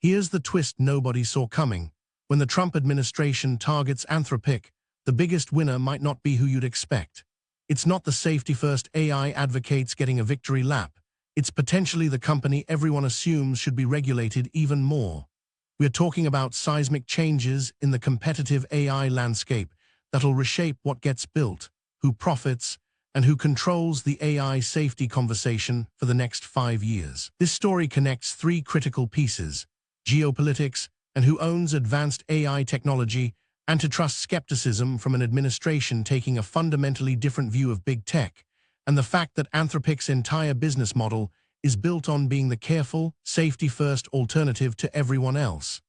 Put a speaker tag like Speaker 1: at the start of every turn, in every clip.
Speaker 1: Here's the twist nobody saw coming. When the Trump administration targets Anthropic, the biggest winner might not be who you'd expect. It's not the safety-first AI advocates getting a victory lap. It's potentially the company everyone assumes should be regulated even more. We're talking about seismic changes in the competitive AI landscape that'll reshape what gets built, who profits, and who controls the AI safety conversation for the next 5 years. This story connects 3 critical pieces: geopolitics and who owns advanced AI technology, antitrust skepticism from an administration taking a fundamentally different view of big tech, and the fact that Anthropic's entire business model is built on being the careful, safety-first alternative to everyone else.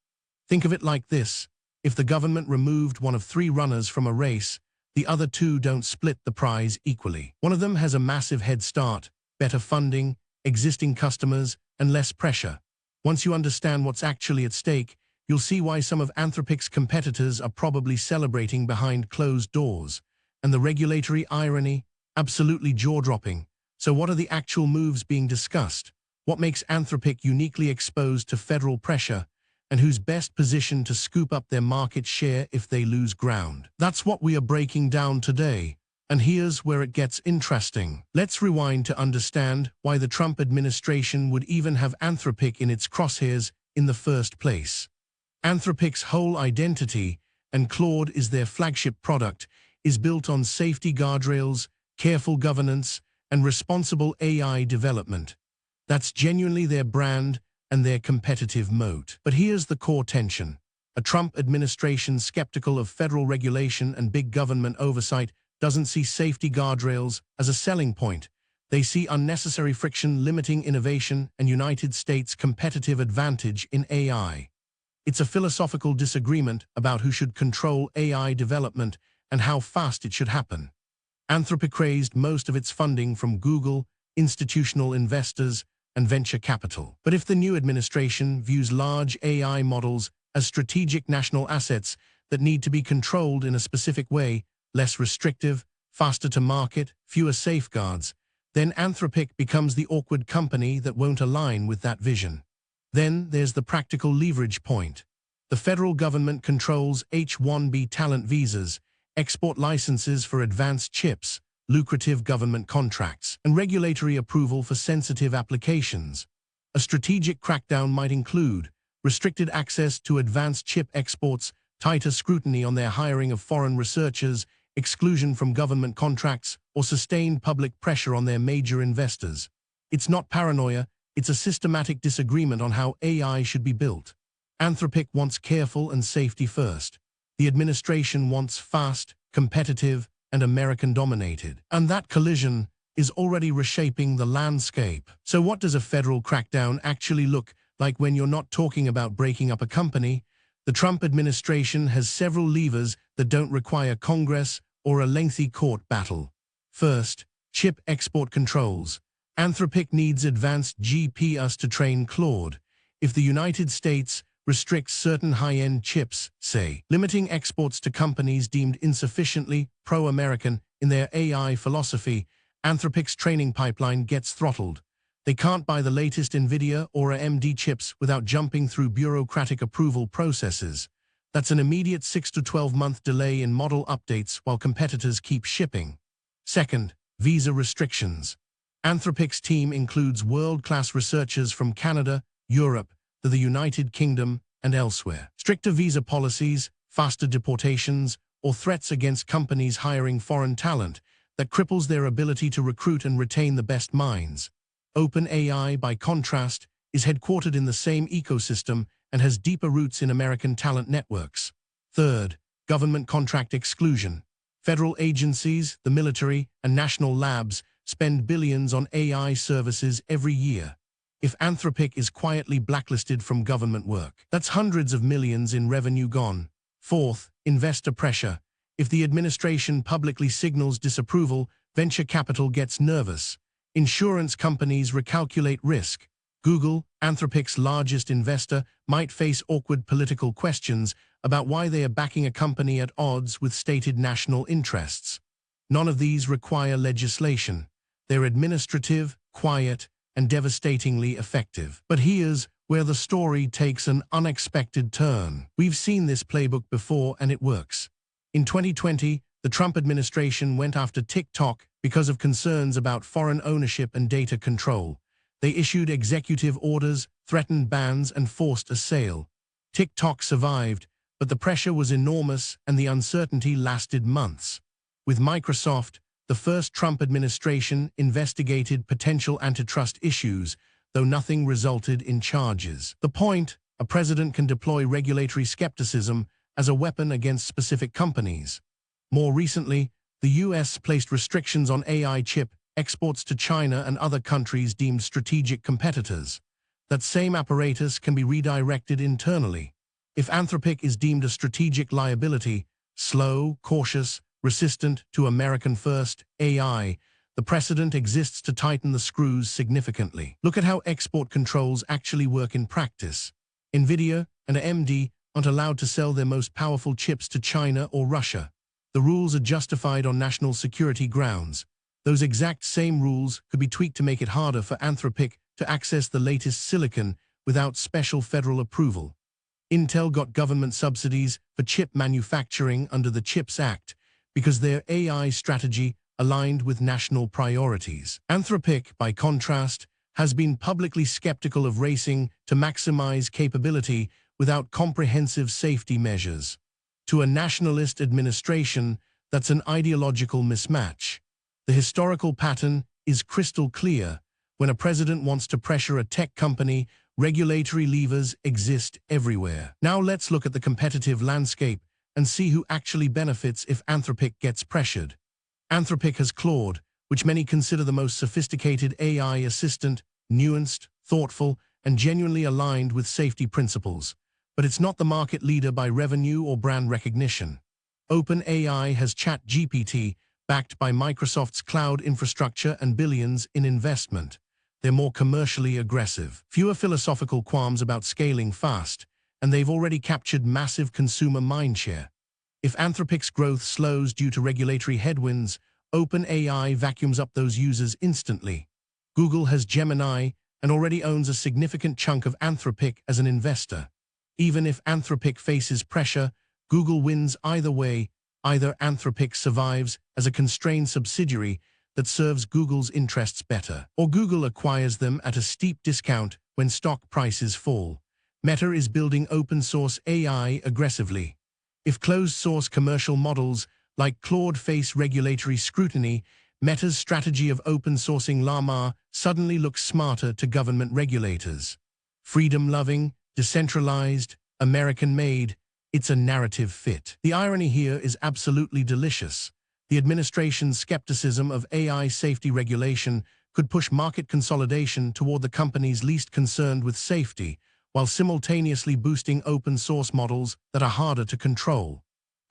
Speaker 1: Think of it like this: if the government removed one of 3 runners from a race, the other 2 don't split the prize equally. One of them has a massive head start, better funding, existing customers, and less pressure. Once you understand what's actually at stake, you'll see why some of Anthropic's competitors are probably celebrating behind closed doors. And the regulatory irony? Absolutely jaw-dropping. So what are the actual moves being discussed? What makes Anthropic uniquely exposed to federal pressure? And who's best positioned to scoop up their market share if they lose ground? That's what we are breaking down today. And here's where it gets interesting. Let's rewind to understand why the Trump administration would even have Anthropic in its crosshairs in the first place. Anthropic's whole identity, and Claude is their flagship product, is built on safety guardrails, careful governance, and responsible AI development. That's genuinely their brand and their competitive moat. But here's the core tension. A Trump administration skeptical of federal regulation and big government oversight doesn't see safety guardrails as a selling point. They see unnecessary friction limiting innovation and United States' competitive advantage in AI. It's a philosophical disagreement about who should control AI development and how fast it should happen. Anthropic raised most of its funding from Google, institutional investors, and venture capital. But if the new administration views large AI models as strategic national assets that need to be controlled in a specific way, less restrictive, faster to market, fewer safeguards, then Anthropic becomes the awkward company that won't align with that vision. Then there's the practical leverage point. The federal government controls H-1B talent visas, export licenses for advanced chips, lucrative government contracts, and regulatory approval for sensitive applications. A strategic crackdown might include restricted access to advanced chip exports, tighter scrutiny on their hiring of foreign researchers, exclusion from government contracts, or sustained public pressure on their major investors. It's not paranoia, it's a systematic disagreement on how AI should be built. Anthropic wants careful and safety first. The administration wants fast, competitive, and American-dominated. And that collision is already reshaping the landscape. So what does a federal crackdown actually look like when you're not talking about breaking up a company? The Trump administration has several levers that don't require Congress or a lengthy court battle. First, chip export controls. Anthropic needs advanced GPS to train Claude. If the United States restricts certain high-end chips, say, limiting exports to companies deemed insufficiently pro-American in their AI philosophy, Anthropic's training pipeline gets throttled. They can't buy the latest NVIDIA or AMD chips without jumping through bureaucratic approval processes. That's an immediate 6 to 12-month delay in model updates while competitors keep shipping. Second, visa restrictions. Anthropic's team includes world-class researchers from Canada, Europe, the United Kingdom, and elsewhere. Stricter visa policies, faster deportations, or threats against companies hiring foreign talent that cripples their ability to recruit and retain the best minds. OpenAI, by contrast, is headquartered in the same ecosystem and has deeper roots in American talent networks. Third, government contract exclusion. Federal agencies, the military, and national labs spend billions on AI services every year. If Anthropic is quietly blacklisted from government work, that's hundreds of millions in revenue gone. Fourth, investor pressure. If the administration publicly signals disapproval, venture capital gets nervous. Insurance companies recalculate risk. Google, Anthropic's largest investor, might face awkward political questions about why they are backing a company at odds with stated national interests. None of these require legislation. They're administrative, quiet, and devastatingly effective. But here's where the story takes an unexpected turn. We've seen this playbook before and it works. In 2020, the Trump administration went after TikTok because of concerns about foreign ownership and data control. They issued executive orders, threatened bans, and forced a sale. TikTok survived, but the pressure was enormous and the uncertainty lasted months. With Microsoft, the first Trump administration investigated potential antitrust issues, though nothing resulted in charges. The point: a president can deploy regulatory skepticism as a weapon against specific companies. More recently, the US placed restrictions on AI chip exports to China and other countries deemed strategic competitors. That same apparatus can be redirected internally. If Anthropic is deemed a strategic liability, slow, cautious, resistant to American-first AI, the precedent exists to tighten the screws significantly. Look at how export controls actually work in practice. NVIDIA and AMD aren't allowed to sell their most powerful chips to China or Russia. The rules are justified on national security grounds. Those exact same rules could be tweaked to make it harder for Anthropic to access the latest silicon without special federal approval. Intel got government subsidies for chip manufacturing under the CHIPS Act because their AI strategy aligned with national priorities. Anthropic, by contrast, has been publicly skeptical of racing to maximize capability without comprehensive safety measures. To a nationalist administration, that's an ideological mismatch. The historical pattern is crystal clear. When a president wants to pressure a tech company, regulatory levers exist everywhere. Now let's look at the competitive landscape and see who actually benefits if Anthropic gets pressured. Anthropic has Claude, which many consider the most sophisticated AI assistant, nuanced, thoughtful, and genuinely aligned with safety principles. But it's not the market leader by revenue or brand recognition. OpenAI has ChatGPT, backed by Microsoft's cloud infrastructure and billions in investment. They're more commercially aggressive, fewer philosophical qualms about scaling fast, and they've already captured massive consumer mindshare. If Anthropic's growth slows due to regulatory headwinds, OpenAI vacuums up those users instantly. Google has Gemini and already owns a significant chunk of Anthropic as an investor. Even if Anthropic faces pressure, Google wins either way. Either Anthropic survives as a constrained subsidiary that serves Google's interests better, or Google acquires them at a steep discount when stock prices fall. Meta is building open-source AI aggressively. If closed-source commercial models like Claude face regulatory scrutiny, Meta's strategy of open-sourcing Llama suddenly looks smarter to government regulators. Freedom-loving, decentralized, American-made, it's a narrative fit. The irony here is absolutely delicious. The administration's skepticism of AI safety regulation could push market consolidation toward the companies least concerned with safety, while simultaneously boosting open-source models that are harder to control.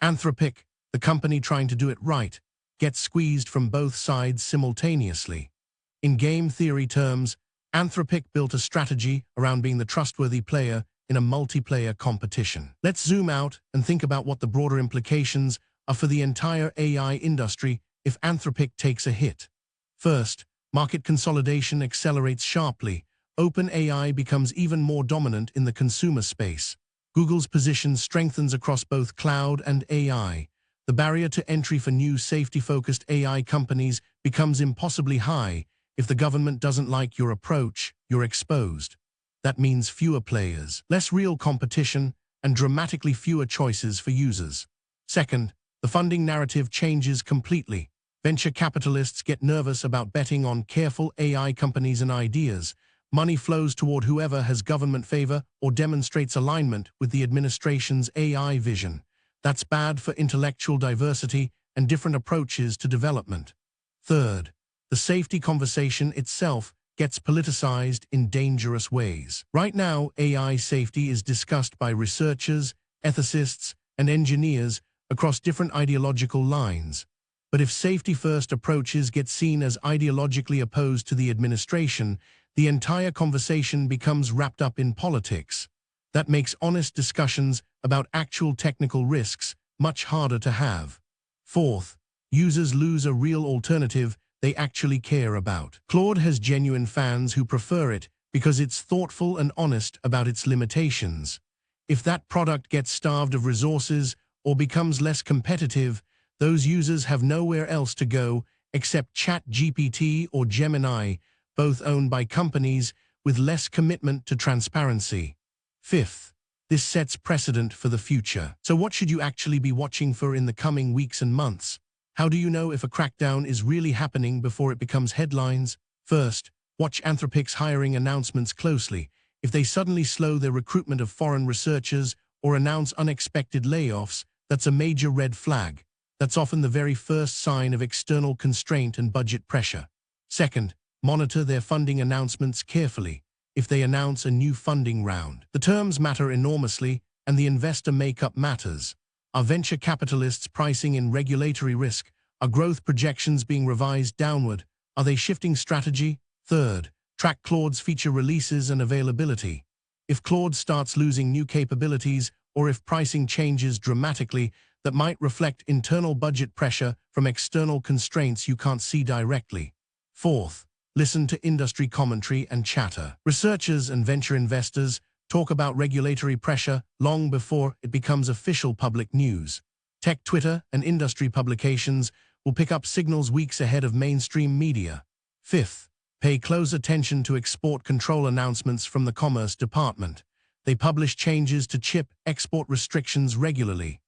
Speaker 1: Anthropic, the company trying to do it right, gets squeezed from both sides simultaneously. In game theory terms, Anthropic built a strategy around being the trustworthy player in a multiplayer competition. Let's zoom out and think about what the broader implications are for the entire AI industry if Anthropic takes a hit. First, market consolidation accelerates sharply. OpenAI becomes even more dominant in the consumer space. Google's position strengthens across both cloud and AI. The barrier to entry for new safety-focused AI companies becomes impossibly high. If the government doesn't like your approach, you're exposed. That means fewer players, less real competition, and dramatically fewer choices for users. Second, the funding narrative changes completely. Venture capitalists get nervous about betting on careful AI companies and ideas. Money flows toward whoever has government favor or demonstrates alignment with the administration's AI vision. That's bad for intellectual diversity and different approaches to development. Third, the safety conversation itself gets politicized in dangerous ways. Right now, AI safety is discussed by researchers, ethicists, and engineers across different ideological lines. But if safety-first approaches get seen as ideologically opposed to the administration, the entire conversation becomes wrapped up in politics. That makes honest discussions about actual technical risks much harder to have. Fourth, users lose a real alternative they actually care about. Claude has genuine fans who prefer it because it's thoughtful and honest about its limitations. If that product gets starved of resources or becomes less competitive, those users have nowhere else to go except ChatGPT or Gemini, both owned by companies with less commitment to transparency. Fifth, this sets precedent for the future. So what should you actually be watching for in the coming weeks and months? How do you know if a crackdown is really happening before it becomes headlines? First, watch Anthropic's hiring announcements closely. If they suddenly slow their recruitment of foreign researchers or announce unexpected layoffs, that's a major red flag. That's often the very first sign of external constraint and budget pressure. Second, monitor their funding announcements carefully. If they announce a new funding round, the terms matter enormously and the investor makeup matters. Are venture capitalists pricing in regulatory risk? Are growth projections being revised downward? Are they shifting strategy? Third, track Claude's feature releases and availability. If Claude starts losing new capabilities or if pricing changes dramatically, that might reflect internal budget pressure from external constraints you can't see directly. Fourth, listen to industry commentary and chatter. Researchers and venture investors talk about regulatory pressure long before it becomes official public news. Tech Twitter and industry publications will pick up signals weeks ahead of mainstream media. Fifth, pay close attention to export control announcements from the Commerce Department. They publish changes to chip export restrictions regularly.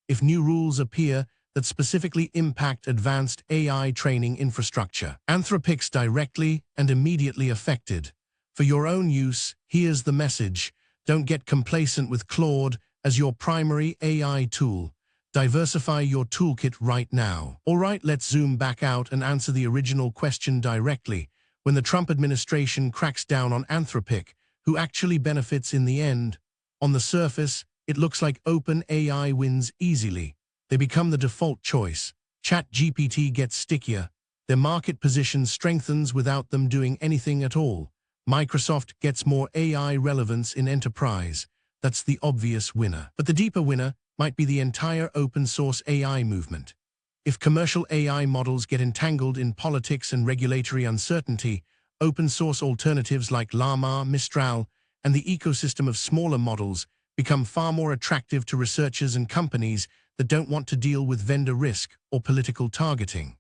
Speaker 1: If new rules appear that specifically impact advanced AI training infrastructure, Anthropic's directly and immediately affected. For your own use, here's the message. Don't get complacent with Claude as your primary AI tool. Diversify your toolkit right now. All right, let's zoom back out and answer the original question directly. When the Trump administration cracks down on Anthropic, who actually benefits in the end? On the surface, it looks like OpenAI wins easily. They become the default choice. ChatGPT gets stickier. Their market position strengthens without them doing anything at all. Microsoft gets more AI relevance in enterprise. That's the obvious winner. But the deeper winner might be the entire open-source AI movement. If commercial AI models get entangled in politics and regulatory uncertainty, open-source alternatives like Llama, Mistral, and the ecosystem of smaller models become far more attractive to researchers and companies that don't want to deal with vendor risk or political targeting.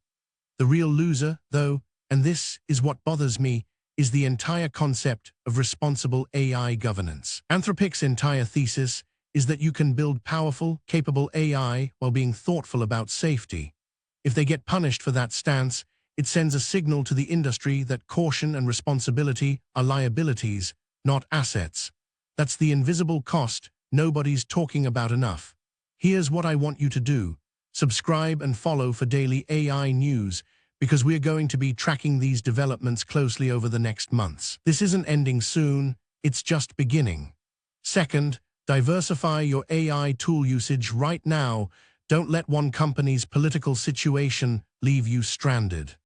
Speaker 1: The real loser, though, and this is what bothers me, is the entire concept of responsible AI governance. Anthropic's entire thesis is that you can build powerful, capable AI while being thoughtful about safety. If they get punished for that stance, it sends a signal to the industry that caution and responsibility are liabilities, not assets. That's the invisible cost nobody's talking about enough. Here's what I want you to do. Subscribe and follow for daily AI news, because we're going to be tracking these developments closely over the next months. This isn't ending soon, it's just beginning. Second, diversify your AI tool usage right now. Don't let one company's political situation leave you stranded.